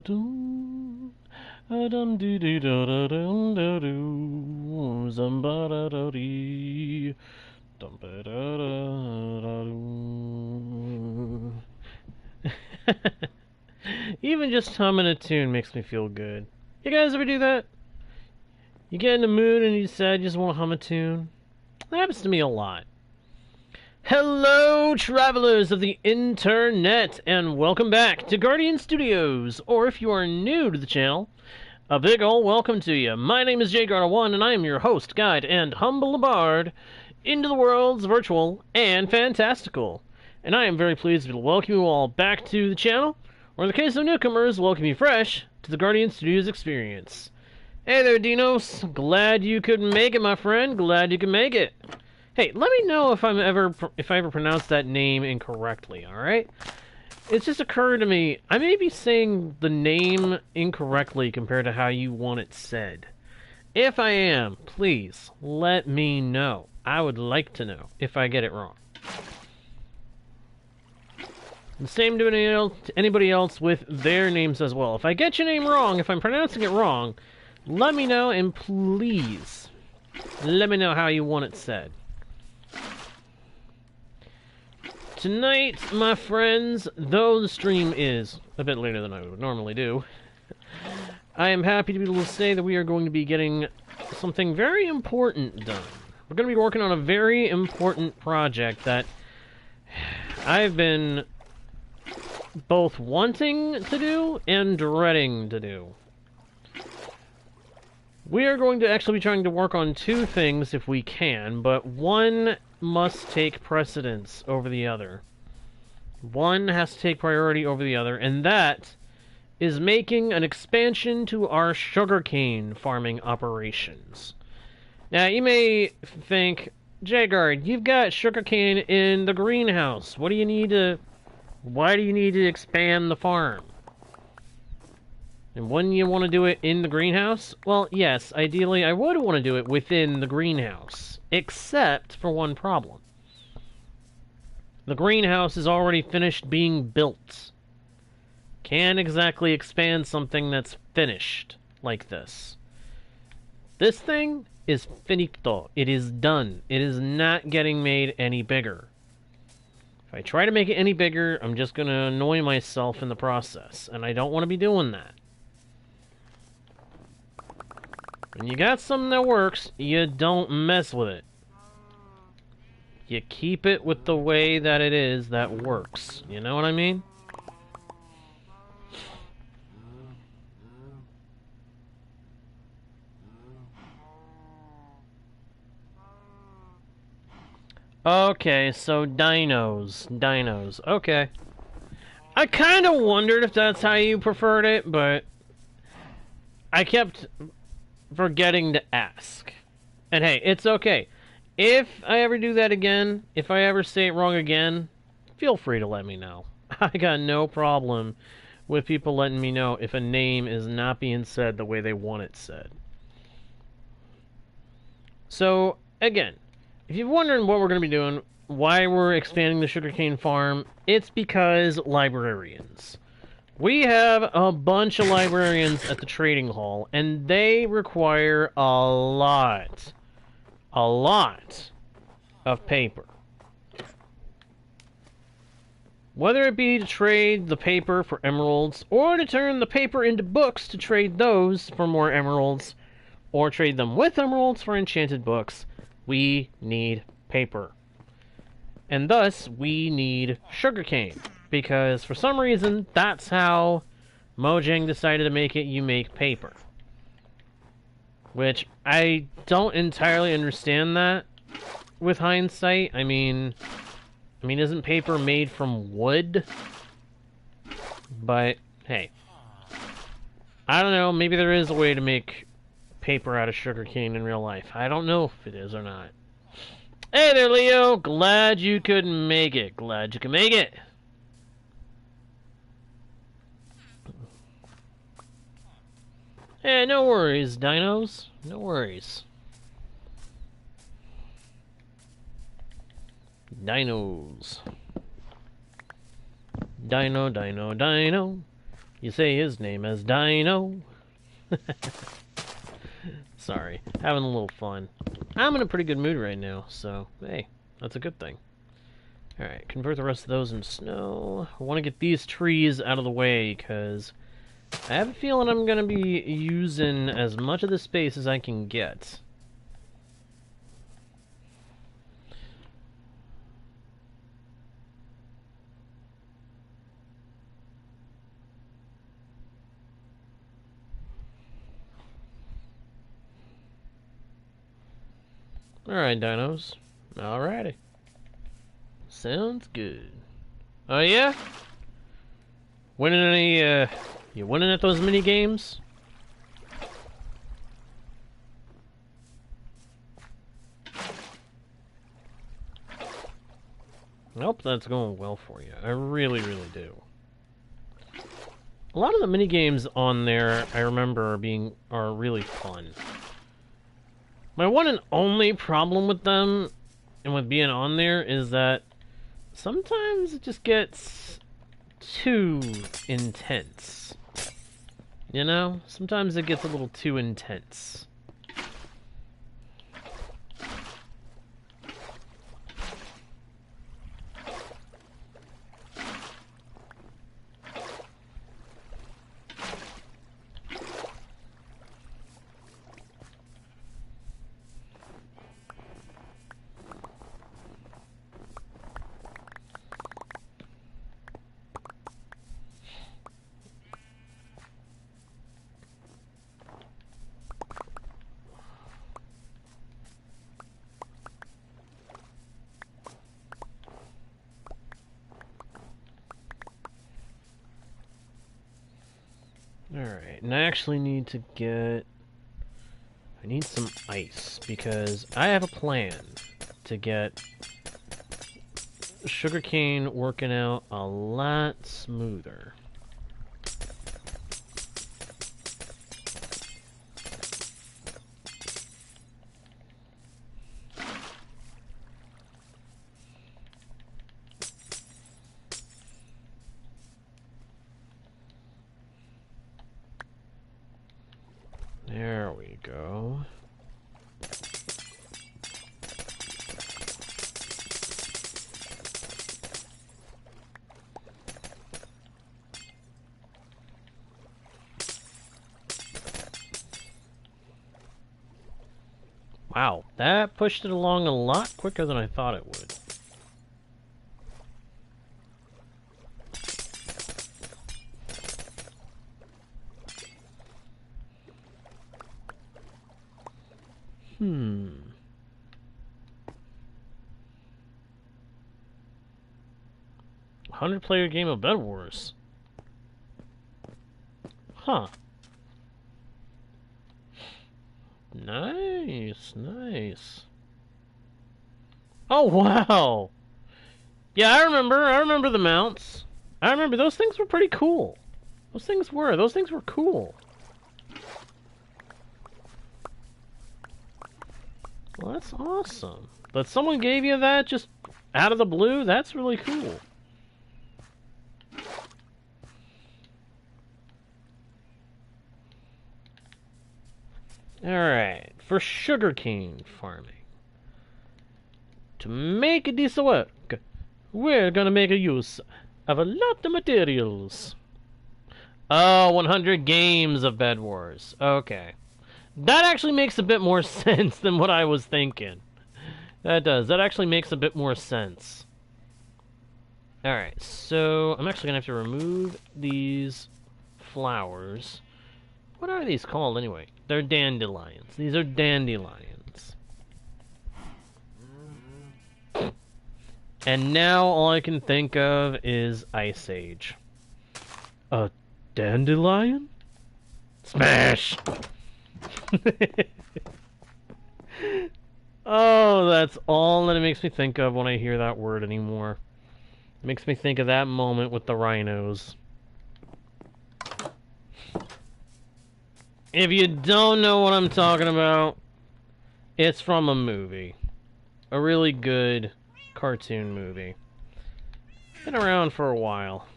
Dum, dum dee dee da da dum da doo, zamba da da dee, dum ba da da da doo. Even just humming a tune makes me feel good. You guys ever do that? You get in the mood and you decide you just want to hum a tune? That happens to me a lot. Hello, travelers of the internet, and welcome back to Guardian Studios, or if you are new to the channel, a big ol' welcome to you. My name is JGarda1, and I am your host, guide, and humble bard into the worlds virtual and fantastical. And I am very pleased to welcome you all back to the channel, or in the case of newcomers, welcome you fresh to the Guardian Studios experience. Hey there, Dinos. Glad you could make it, my friend. Glad you could make it. Hey, let me know if I ever pronounced that name incorrectly, alright? It's just occurred to me, I may be saying the name incorrectly compared to how you want it said. If I am, please let me know. I would like to know if I get it wrong. The same to anybody else with their names as well. If I get your name wrong, if I'm pronouncing it wrong, let me know, and please let me know how you want it said. Tonight, my friends, though the stream is a bit later than I would normally do, I am happy to be able to say that we are going to be getting something very important done. We're going to be working on a very important project that I've been both wanting to do and dreading to do. We are going to actually be trying to work on two things if we can, but one must take precedence over the other. One has to take priority over the other, and that is making an expansion to our sugarcane farming operations. Now, you may think, Jagard, you've got sugarcane in the greenhouse. Why do you need to expand the farm? And wouldn't you want to do it in the greenhouse? Well, yes, ideally I would want to do it within the greenhouse. Except for one problem. The greenhouse is already finished being built. Can't exactly expand something that's finished like this. This thing is finito. It is done. It is not getting made any bigger. If I try to make it any bigger, I'm just going to annoy myself in the process. And I don't want to be doing that. When you got something that works, you don't mess with it. You keep it with the way that it is that works. You know what I mean? Okay, so dinos. Okay. I kind of wondered if that's how you preferred it, but I kept forgetting to ask. And hey, it's okay. If I ever do that again, if I ever say it wrong again, feel free to let me know. I got no problem with people letting me know if a name is not being said the way they want it said. So, again, if you're wondering what we're going to be doing, why we're expanding the sugarcane farm, it's because librarians. We have a bunch of librarians at the trading hall, and they require a lot of paper. Whether it be to trade the paper for emeralds, or to turn the paper into books to trade those for more emeralds, or trade them with emeralds for enchanted books, we need paper. And thus, we need sugarcane. Because for some reason, that's how Mojang decided to make it. You make paper. Which, I don't entirely understand that with hindsight. I mean, isn't paper made from wood? But, hey. I don't know, maybe there is a way to make paper out of sugarcane in real life. I don't know if it is or not. Hey there, Leo! Glad you could make it. Glad you could make it. Hey, no worries, dinos. No worries. Dinos. Dino. You say his name as Dino. Sorry, having a little fun. I'm in a pretty good mood right now, so hey, that's a good thing. Alright, convert the rest of those into snow. I want to get these trees out of the way, because I have a feeling I'm going to be using as much of the space as I can get. Alright, dinos. Alrighty. Sounds good. Oh yeah? Winning any, you winning at those mini games? I hope that's going well for you. I really, really do. A lot of the mini games on there, I remember, are really fun. My one and only problem with them, and with being on there, is that sometimes it just gets too intense. You know? Sometimes it gets a little too intense. Alright, and I actually need to get... I need some ice, because I have a plan to get Sugarcane working out a lot smoother. There we go. Wow, that pushed it along a lot quicker than I thought it would. Hmm. $100-player game of Bed Wars. Huh. Nice, nice. Oh, wow. Yeah, I remember the mounts. I remember those things were pretty cool. Those things were cool. Well, that's awesome. That someone gave you that just out of the blue, that's really cool. Alright, for sugarcane farming. To make this work, we're gonna make a use of a lot of materials. Oh, 100 games of Bed Wars. Okay. That actually makes a bit more sense than what I was thinking. That does. That actually makes a bit more sense. Alright, so I'm actually going to have to remove these flowers. What are these called anyway? They're dandelions. These are dandelions. And now all I can think of is Ice Age. A dandelion? Smash! Oh, that's all that it makes me think of when I hear that word anymore. It makes me think of that moment with the rhinos. If you don't know what I'm talking about, it's from a movie. A really good cartoon movie. Been around for a while.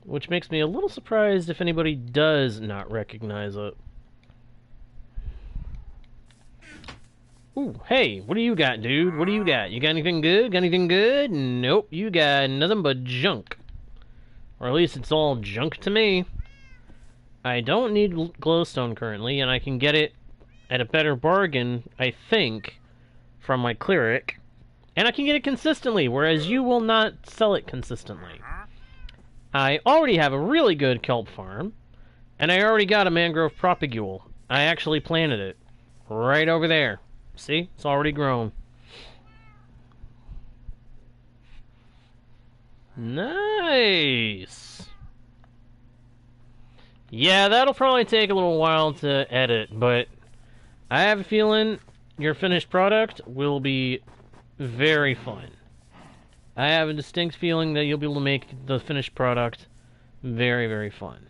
which makes me a little surprised if anybody does not recognize it. Ooh, hey, what do you got, dude? What do you got? You got anything good? Got anything good? Nope, you got nothing but junk. Or at least it's all junk to me. I don't need glowstone currently, and I can get it at a better bargain, I think, from my cleric. And I can get it consistently, whereas you will not sell it consistently. I already have a really good kelp farm, and I already got a mangrove propagule. I actually planted it right over there. See? It's already grown. Nice! Yeah, that'll probably take a little while to edit, but I have a feeling your finished product will be very fun. I have a distinct feeling that you'll be able to make the finished product very, very fun.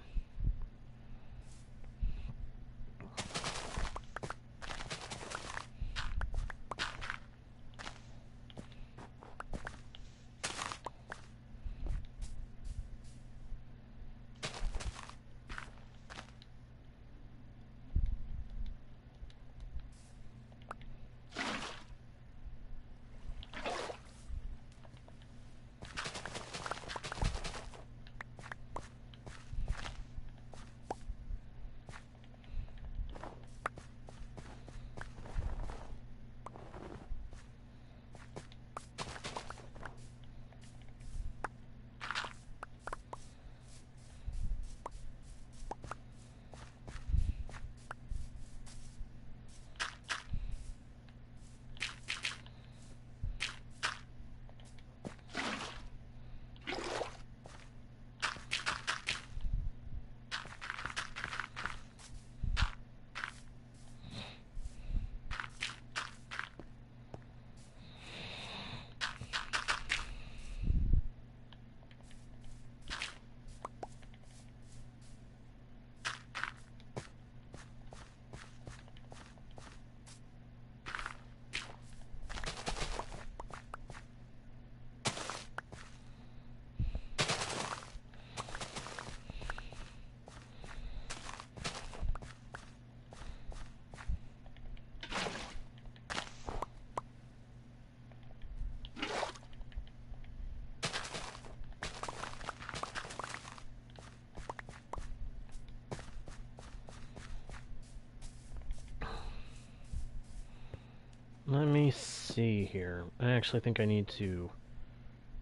Let me see here. I actually think I need to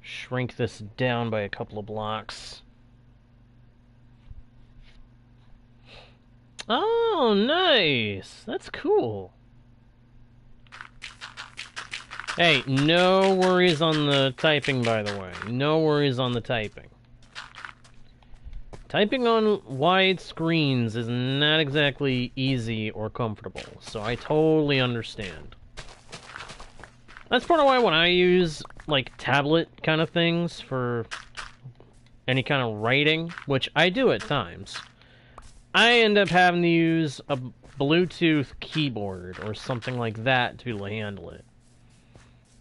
shrink this down by a couple of blocks. Oh, nice! That's cool. Hey, no worries on the typing, by the way. No worries on the typing. Typing on wide screens is not exactly easy or comfortable, so I totally understand. That's part of why when I use, like, tablet kind of things for any kind of writing, which I do at times, I end up having to use a Bluetooth keyboard or something like that to be able to handle it.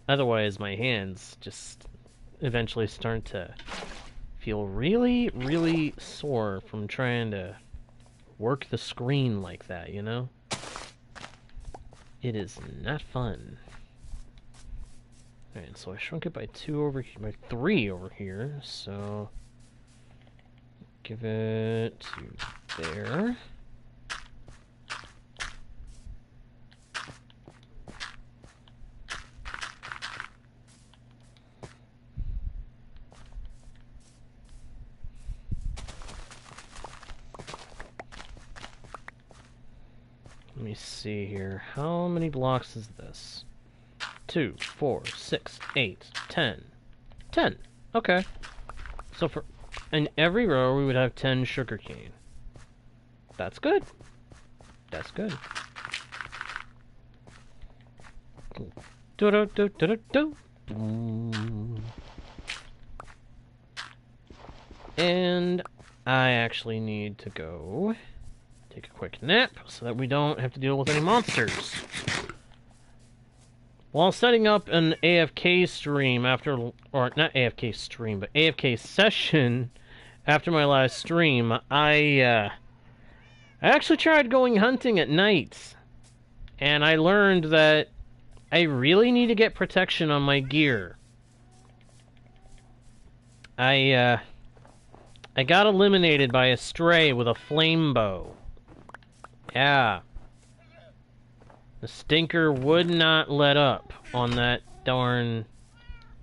Otherwise, my hands just eventually start to feel really, really sore from trying to work the screen like that, you know? It is not fun. Alright, so I shrunk it by 2 over here, by 3 over here, so give it to there. Let me see here. How many blocks is this? 2, 4, 6, 8, 10. 10. Okay. So for in every row we would have 10 sugarcane. That's good. That's good. Do do do do do do. And I actually need to go take a quick nap so that we don't have to deal with any monsters. While setting up an AFK stream after, or not AFK stream, but AFK session after my last stream, I actually tried going hunting at night, and I learned that I really need to get protection on my gear. I got eliminated by a stray with a flame bow. Yeah. The stinker would not let up on that darn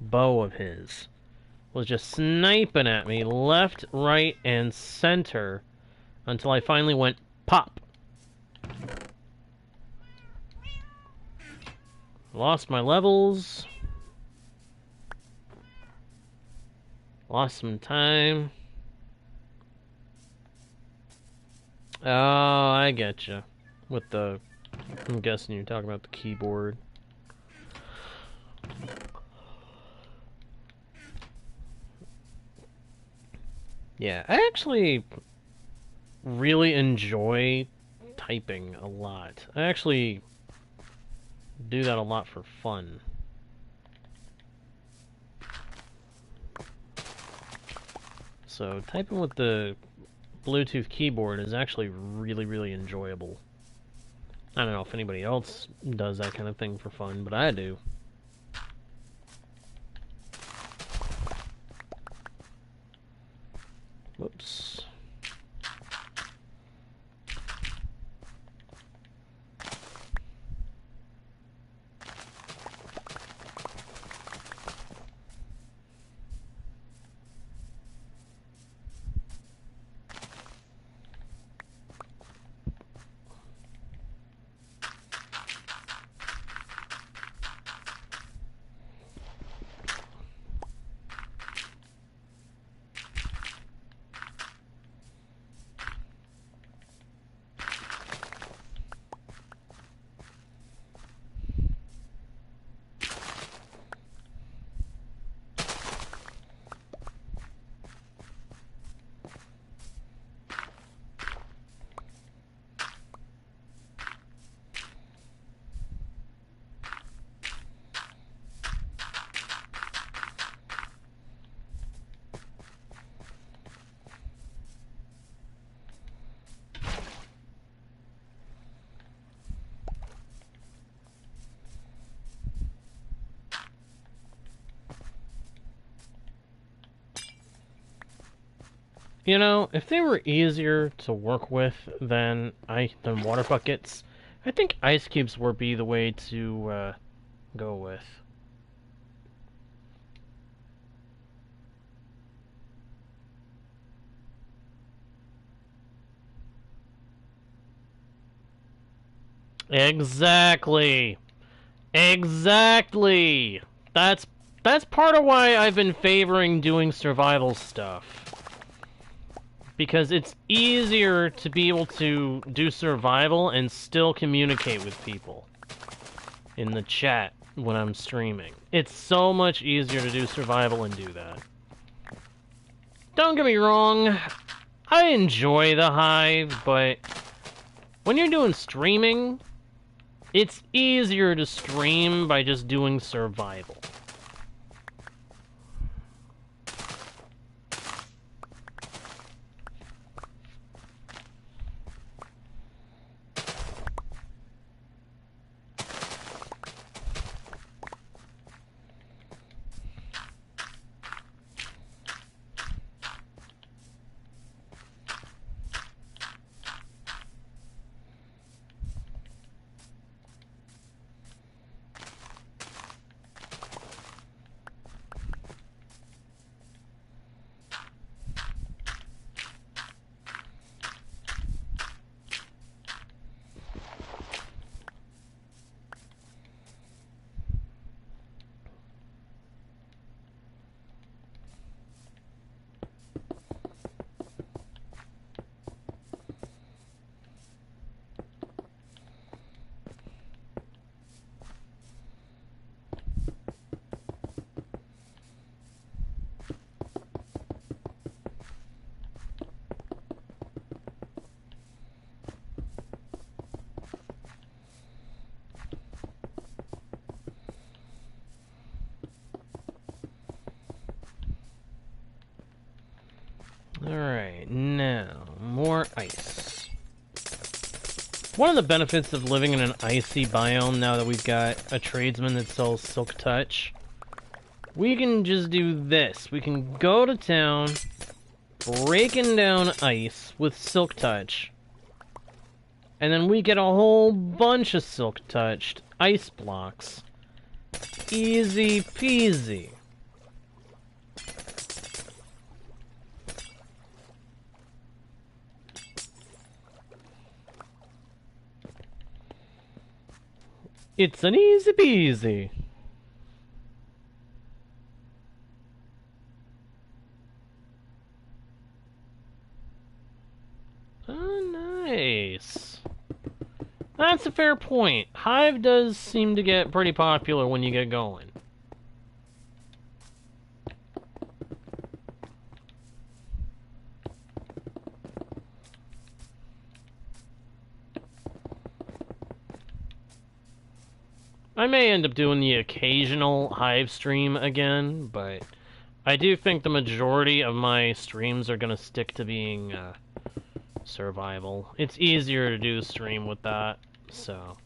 bow of his. Was just sniping at me left, right, and center until I finally went pop. Lost my levels. Lost some time. Oh, I get you. With the... I'm guessing you're talking about the keyboard. Yeah, I actually really enjoy typing a lot. I actually do that a lot for fun. So typing with the Bluetooth keyboard is actually really, really enjoyable. I don't know if anybody else does that kind of thing for fun, but I do. Whoops. You know, if they were easier to work with than water buckets, I think ice cubes would be the way to go with. Exactly. Exactly. That's part of why I've been favoring doing survival stuff. Because it's easier to be able to do survival and still communicate with people in the chat when I'm streaming. It's so much easier to do survival and do that. Don't get me wrong, I enjoy the Hive, but when you're doing streaming, it's easier to stream by just doing survival. ice. One of the benefits of living in an icy biome, now that we've got a tradesman that sells Silk Touch, we can just do this. We can go to town, breaking down ice with Silk Touch, and then we get a whole bunch of Silk Touched ice blocks. Easy peasy. It's an easy peasy. Oh, nice. That's a fair point. Hive does seem to get pretty popular when you get going. I may end up doing the occasional Hive stream again, but I do think the majority of my streams are going to stick to being survival. It's easier to do the stream with that, so.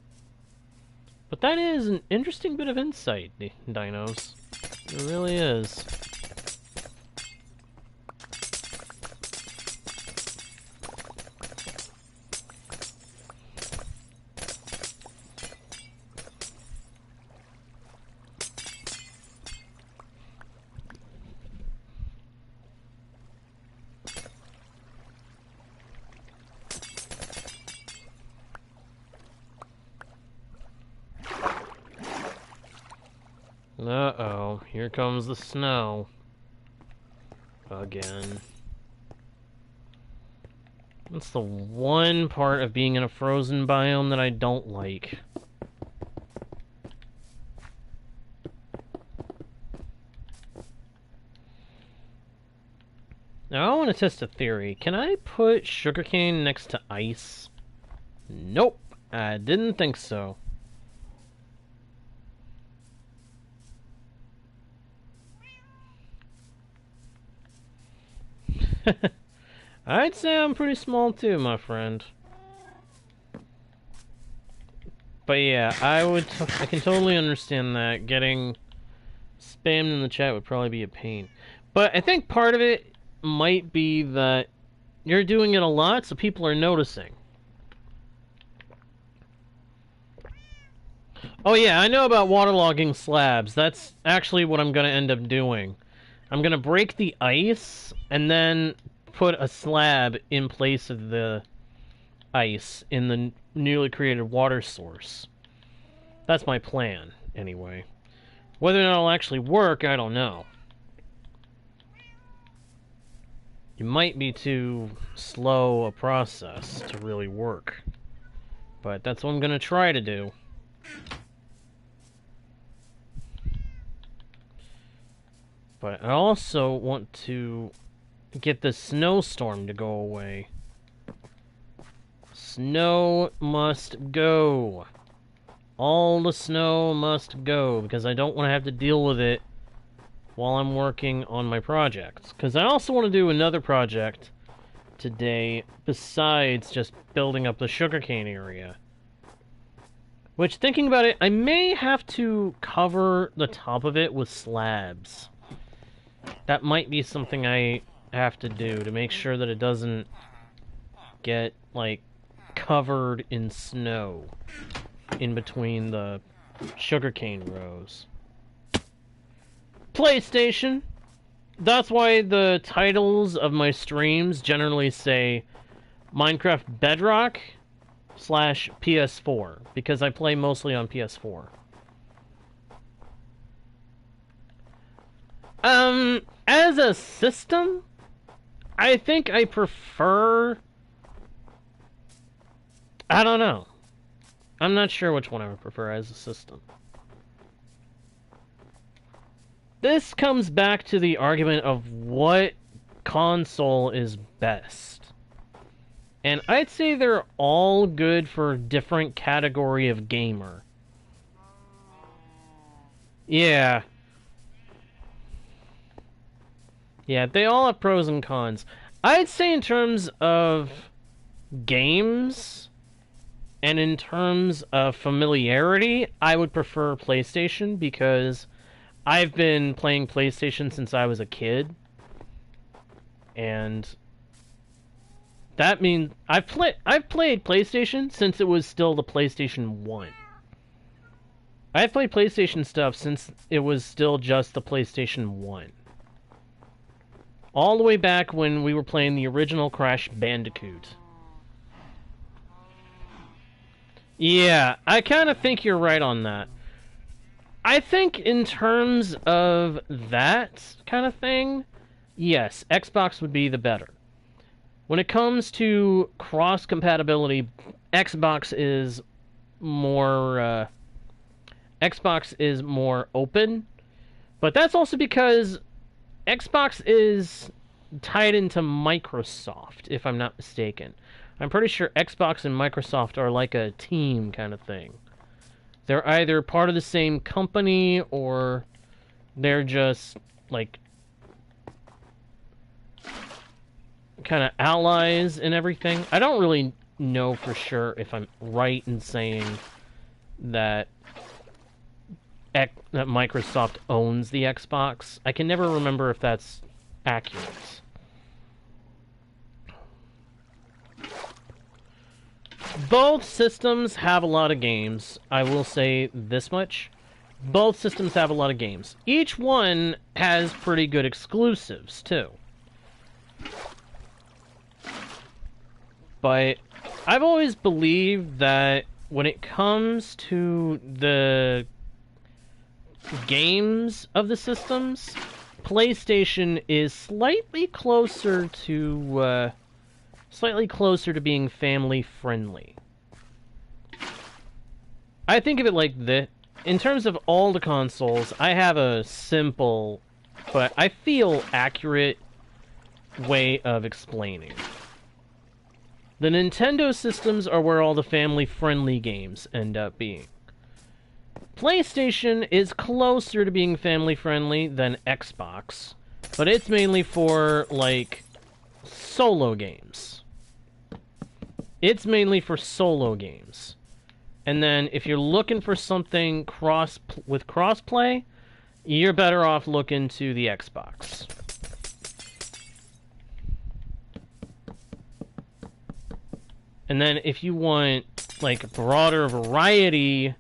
But that is an interesting bit of insight, Dinos. It really is. Uh-oh, here comes the snow. Again. That's the one part of being in a frozen biome that I don't like. Now I want to test a theory. Can I put sugarcane next to ice? Nope, I didn't think so. I'd say I'm pretty small too, my friend. But yeah, I can totally understand that. Getting spammed in the chat would probably be a pain. But I think part of it might be that you're doing it a lot, so people are noticing. Oh yeah, I know about waterlogging slabs. That's actually what I'm going to end up doing. I'm going to break the ice and then put a slab in place of the ice in the newly created water source. That's my plan, anyway. Whether or not it'll actually work, I don't know. It might be too slow a process to really work. But that's what I'm going to try to do. But I also want to get the snowstorm to go away. Snow must go. All the snow must go, because I don't want to have to deal with it while I'm working on my projects. Because I also want to do another project today besides just building up the sugarcane area. Which, thinking about it, I may have to cover the top of it with slabs. That might be something I have to do to make sure that it doesn't get, like, covered in snow in between the sugarcane rows. PlayStation! That's why the titles of my streams generally say Minecraft Bedrock / PS4, because I play mostly on PS4. As a system, I think I prefer... I don't know. I'm not sure which one I would prefer as a system. This comes back to the argument of what console is best. And I'd say they're all good for a different category of gamer. Yeah. Yeah, they all have pros and cons. I'd say in terms of games and in terms of familiarity, I would prefer PlayStation because I've been playing PlayStation since I was a kid. And that means I've played PlayStation since it was still the PlayStation 1. I've played PlayStation stuff since it was still just the PlayStation 1. All the way back when we were playing the original Crash Bandicoot. Yeah, I kind of think you're right on that. I think in terms of that kind of thing, yes, Xbox would be the better. When it comes to cross-compatibility, Xbox is more open, but that's also because Xbox is tied into Microsoft, if I'm not mistaken. I'm pretty sure Xbox and Microsoft are like a team kind of thing. They're either part of the same company or they're just like kind of allies and everything. I don't really know for sure if I'm right in saying that Microsoft owns the Xbox. I can never remember if that's accurate. Both systems have a lot of games. I will say this much. Both systems have a lot of games. Each one has pretty good exclusives, too. But I've always believed that when it comes to the games of the systems, PlayStation is slightly closer to being family friendly. I think of it like this. In terms of all the consoles, I have a simple, but I feel accurate way of explaining. The Nintendo systems are where all the family-friendly games end up being. PlayStation is closer to being family-friendly than Xbox, but it's mainly for, like, solo games. It's mainly for solo games. And then if you're looking for something with crossplay, you're better off looking to the Xbox. And then if you want like a broader variety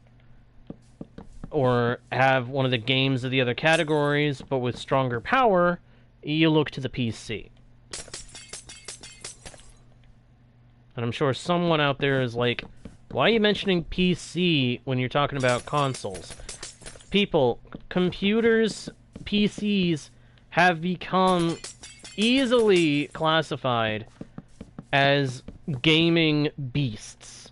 or have one of the games of the other categories but with stronger power, you look to the PC. And I'm sure someone out there is like, why are you mentioning PC when you're talking about consoles? People, computers, PCs have become easily classified as gaming beasts.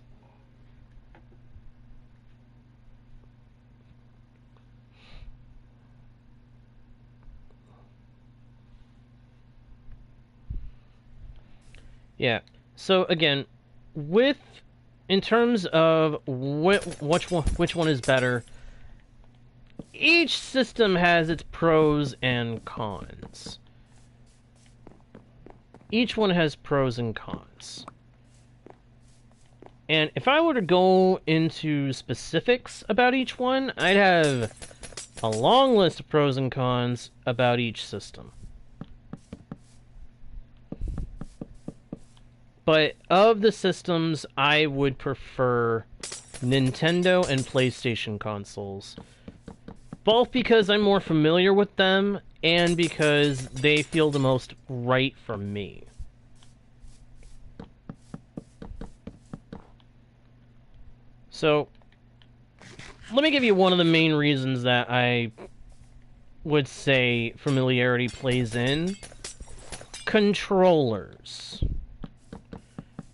Yeah. So again, in terms of which one is better, each system has its pros and cons. Each one has pros and cons. And if I were to go into specifics about each one, I'd have a long list of pros and cons about each system. But of the systems, I would prefer Nintendo and PlayStation consoles. Both because I'm more familiar with them, and because they feel the most right for me. So, let me give you one of the main reasons that I would say familiarity plays in. Controllers.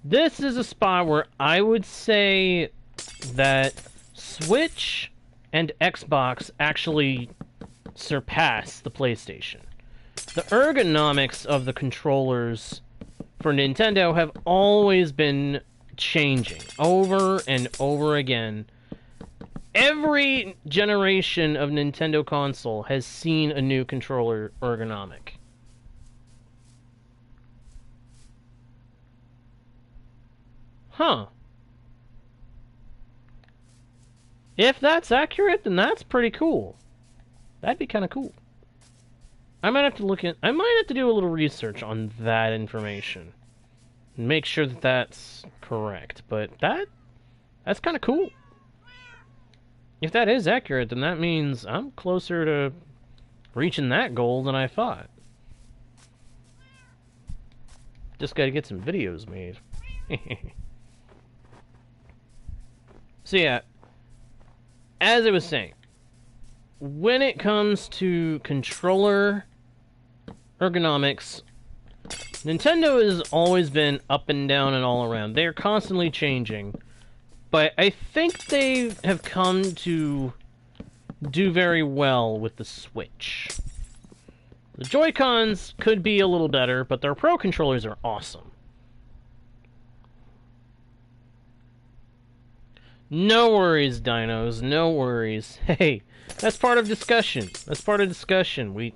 This is a spot where I would say that Switch and Xbox actually surpass the PlayStation. The ergonomics of the controllers for Nintendo have always been changing over and over again. Every generation of Nintendo console has seen a new controller ergonomic. Huh. If that's accurate, then that's pretty cool. That'd be kind of cool. I might have to look at... I might have to do a little research on that information. And make sure that that's correct. But that's kind of cool. If that is accurate, then that means I'm closer to reaching that goal than I thought. Just gotta get some videos made. So yeah, as I was saying, when it comes to controller ergonomics, Nintendo has always been up and down and all around. They're constantly changing, but I think they have come to do very well with the Switch. The Joy-Cons could be a little better, but their Pro controllers are awesome. No worries, Dinos, no worries. Hey, that's part of discussion. That's part of discussion. We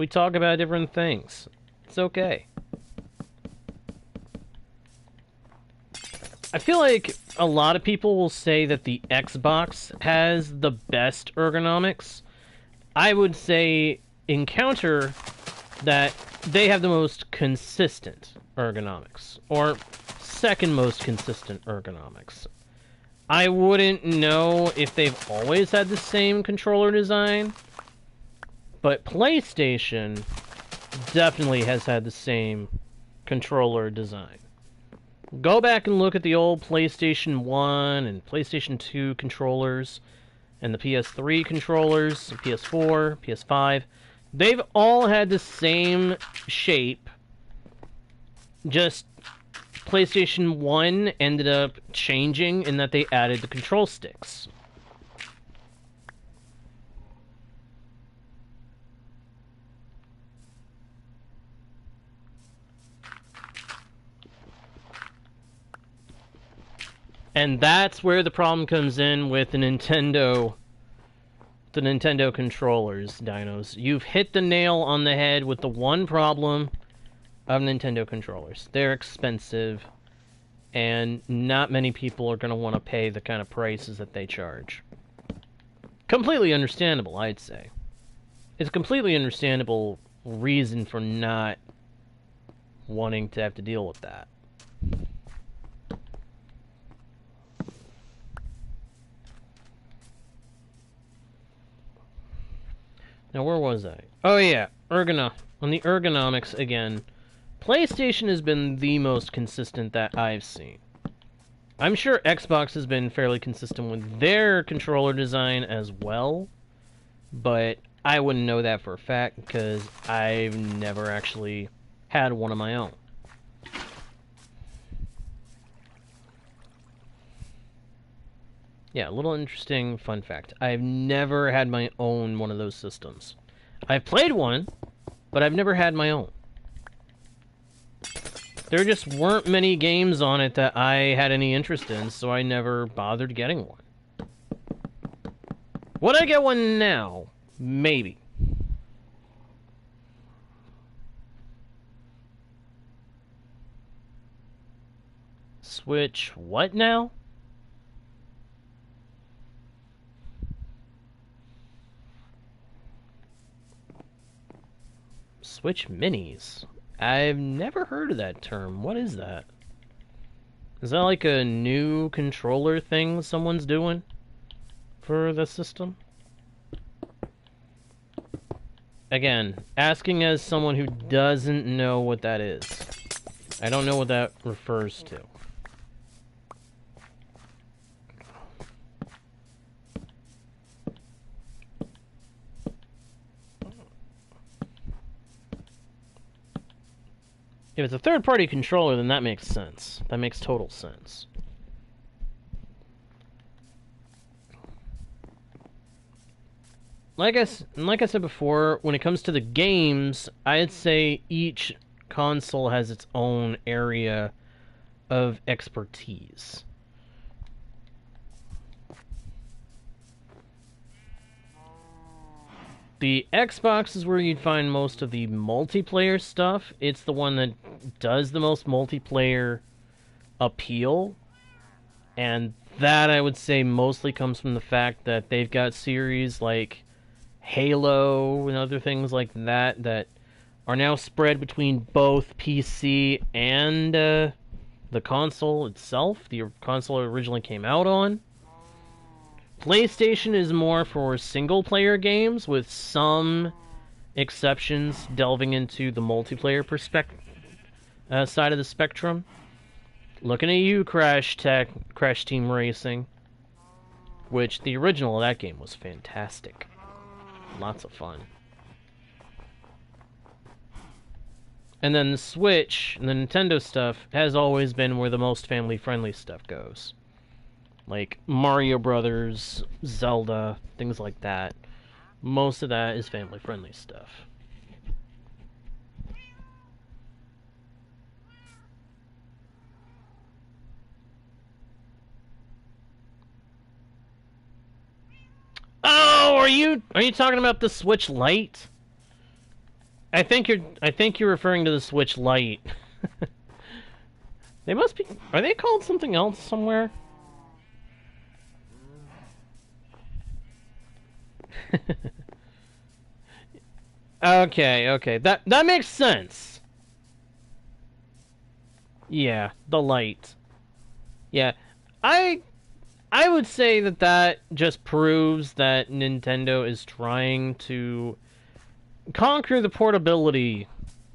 talk about different things. It's okay. I feel like a lot of people will say that the Xbox has the best ergonomics. I would say in counter that they have the most consistent ergonomics, or second most consistent ergonomics. I wouldn't know if they've always had the same controller design, but PlayStation definitely has had the same controller design. Go back and look at the old PlayStation 1 and PlayStation 2 controllers, and the PS3 controllers, the PS4, PS5. They've all had the same shape, just PlayStation 1 ended up changing in that they added the control sticks. And that's where the problem comes in with the Nintendo controllers, Dinos. You've hit the nail on the head with the one problem of Nintendo controllers. They're expensive, and not many people are going to want to pay the kind of prices that they charge. Completely understandable, I'd say. It's a completely understandable reason for not wanting to have to deal with that. Now, where was I? Oh yeah, on the ergonomics again. PlayStation has been the most consistent that I've seen. I'm sure Xbox has been fairly consistent with their controller design as well, but I wouldn't know that for a fact because I've never actually had one of my own. Yeah, a little interesting fun fact. I've never had my own one of those systems. I've played one, but I've never had my own. There just weren't many games on it that I had any interest in, so I never bothered getting one. Would I get one now? Maybe. Switch what now? Switch Minis. I've never heard of that term. What is that? Is that like a new controller thing someone's doing for the system? Again, asking as someone who doesn't know what that is. I don't know what that refers to. If it's a third-party controller, then that makes sense. That makes total sense. Like I said before, when it comes to the games, I'd say each console has its own area of expertise. The Xbox is where you'd find most of the multiplayer stuff. It's the one that does the most multiplayer appeal. And that, I would say, mostly comes from the fact that they've got series like Halo and other things like that that are now spread between both PC and the console itself, the console it originally came out on. PlayStation is more for single-player games, with some exceptions delving into the multiplayer side of the spectrum. Looking at you, Crash Team Racing, which the original of that game was fantastic. Lots of fun. And then the Switch, and the Nintendo stuff, has always been where the most family-friendly stuff goes. Like Mario Brothers, Zelda, things like that. Most of that is family-friendly stuff. Oh, are you talking about the Switch Lite? I think you're referring to the Switch Lite. They must be. Are they called something else somewhere? Okay. That makes sense. Yeah, the Lite. Yeah, I I would say that just proves that Nintendo is trying to conquer the portability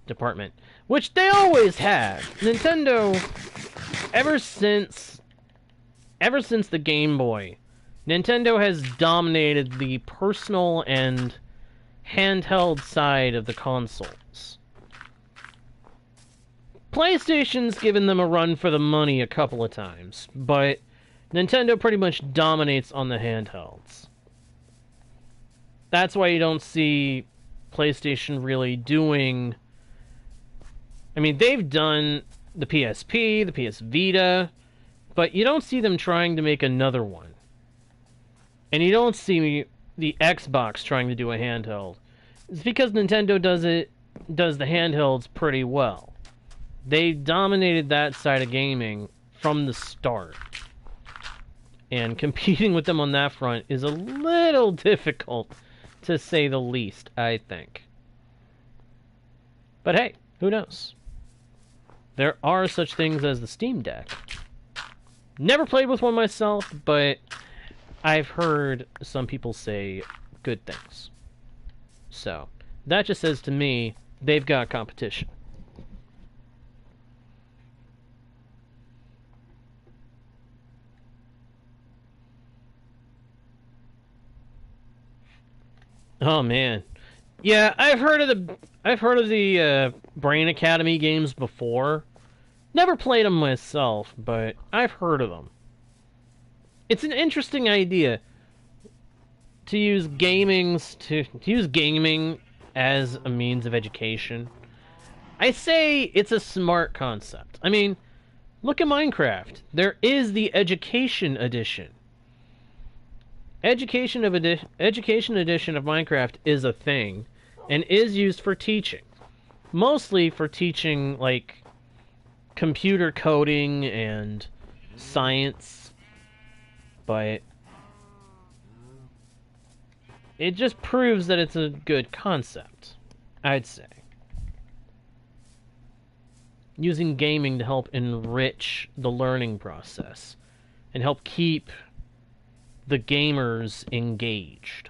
department, which they always have. Nintendo, ever since the Game Boy, Nintendo has dominated the personal and handheld side of the consoles. PlayStation's given them a run for the money a couple of times, but Nintendo pretty much dominates on the handhelds. That's why you don't see PlayStation really doing... I mean, they've done the PSP, the PS Vita, but you don't see them trying to make another one. And you don't see the Xbox trying to do a handheld. It's because Nintendo does the handhelds pretty well. They dominated that side of gaming from the start. And competing with them on that front is a little difficult, to say the least, I think. But hey, who knows? There are such things as the Steam Deck. Never played with one myself, but I've heard some people say good things. So, that just says to me, they've got competition. Oh man, yeah, I've heard of the Brain Academy games before. Never played them myself, but I've heard of them. It's an interesting idea to use to use gaming as a means of education. I say it's a smart concept. I mean, look at Minecraft. There is the Education Edition. Education edition of Minecraft is a thing, and is used for teaching, mostly for teaching like computer coding and science, but it just proves that it's a good concept, I'd say. Using gaming to help enrich the learning process and help keep the gamers engaged.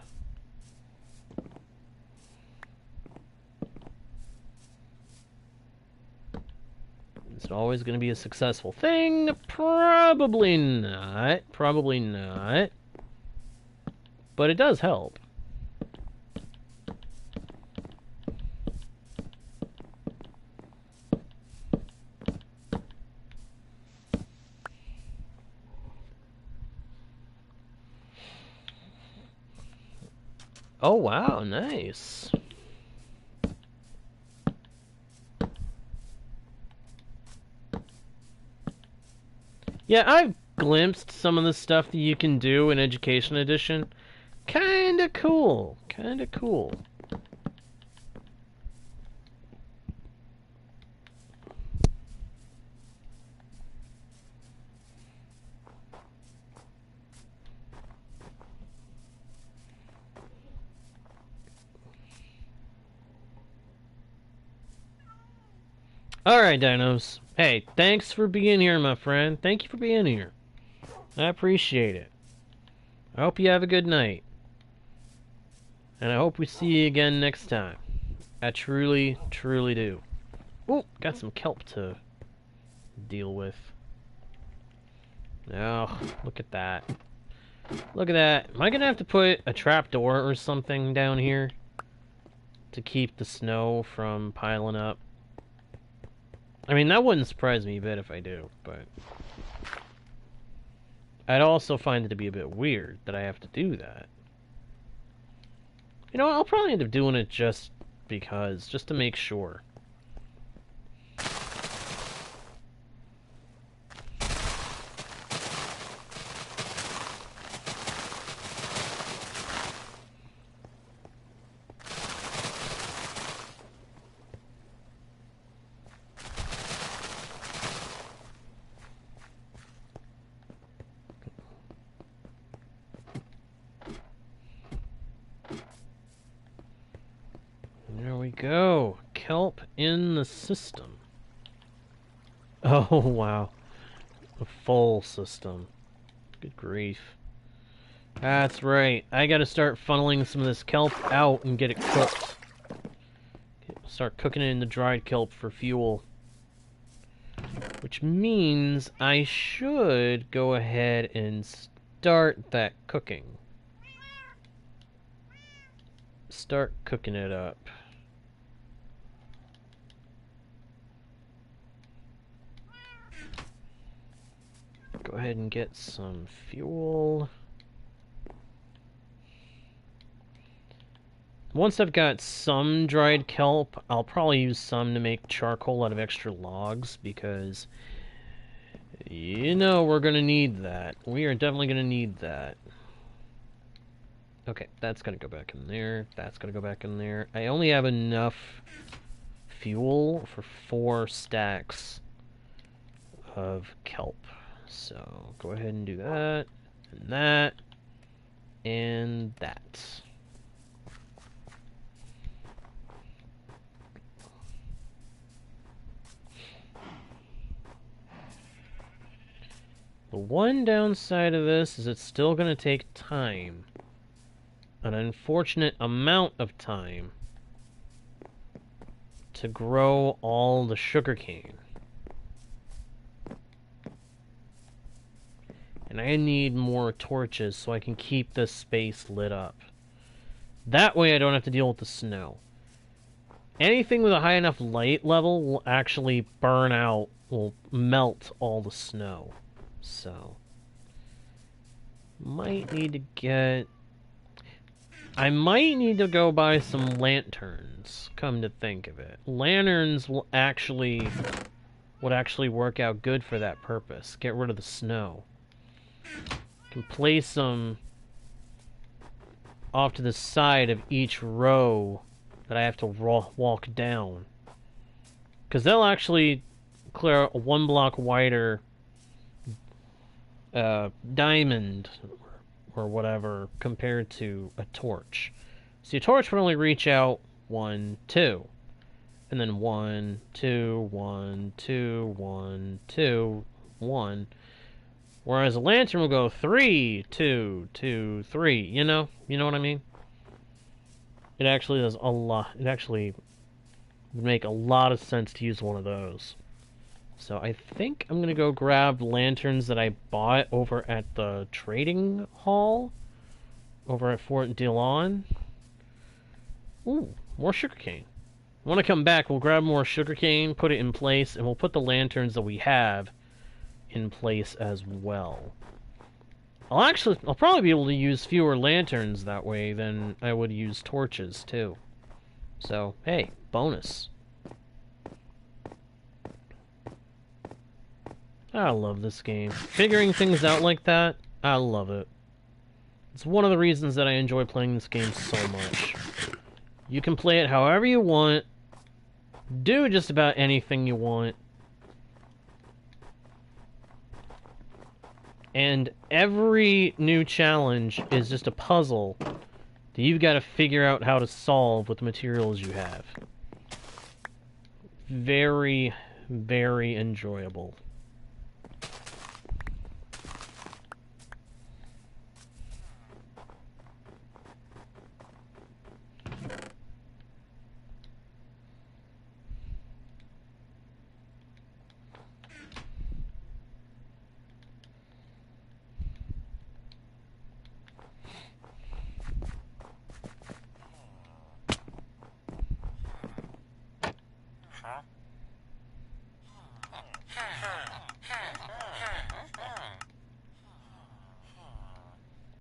Is it always going to be a successful thing? Probably not. Probably not. But it does help. Oh wow, nice. Yeah, I've glimpsed some of the stuff that you can do in Education Edition. Kinda cool. Kinda cool. Alright, dinos. Hey, thanks for being here, my friend. Thank you for being here. I appreciate it. I hope you have a good night. And I hope we see you again next time. I truly, truly do. Ooh, got some kelp to deal with. Oh, look at that. Look at that. Am I gonna have to put a trapdoor or something down here to keep the snow from piling up? I mean, that wouldn't surprise me a bit if I do, but I'd also find it to be a bit weird that I have to do that. You know, I'll probably end up doing it just because, just to make sure. There we go. Kelp in the system. Oh, wow. A full system. Good grief. That's right. I gotta start funneling some of this kelp out and get it cooked. Start cooking it in the dried kelp for fuel. Which means I should go ahead and start that cooking. Start cooking it up. Go ahead and get some fuel. Once I've got some dried kelp, I'll probably use some to make charcoal out of extra logs, because you know we're gonna need that. We are definitely gonna need that. Okay, that's gonna go back in there. That's gonna go back in there. I only have enough fuel for 4 stacks of kelp. So go ahead and do that, and that, and that. The one downside of this is it's still going to take time. An unfortunate amount of time to grow all the sugarcane. And I need more torches so I can keep this space lit up. That way I don't have to deal with the snow. Anything with a high enough light level will actually burn out, will melt all the snow. So, might need to get... I might need to go buy some lanterns, come to think of it. Lanterns will would actually work out good for that purpose. Get rid of the snow. Can place them off to the side of each row that I have to walk down. Because they'll actually clear a 1 block wider diamond or whatever compared to a torch. See, a torch would only reach out 1, 2. And then 1, 2, 1, 2, 1, 2, 1. Whereas a lantern will go 3, 2, 2, 3. You know what I mean? It actually does a lot. It actually would make a lot of sense to use one of those. So I think I'm gonna go grab lanterns that I bought over at the trading hall over at Fort Dillon. Ooh, more sugarcane. When I come back, we'll grab more sugarcane, put it in place, and we'll put the lanterns that we have in place as well. I'll probably be able to use fewer lanterns that way than I would use torches too. So, hey, bonus. I love this game. Figuring things out like that, I love it. It's one of the reasons that I enjoy playing this game so much. You can play it however you want, do just about anything you want, and every new challenge is just a puzzle that you've got to figure out how to solve with the materials you have. Very, very enjoyable.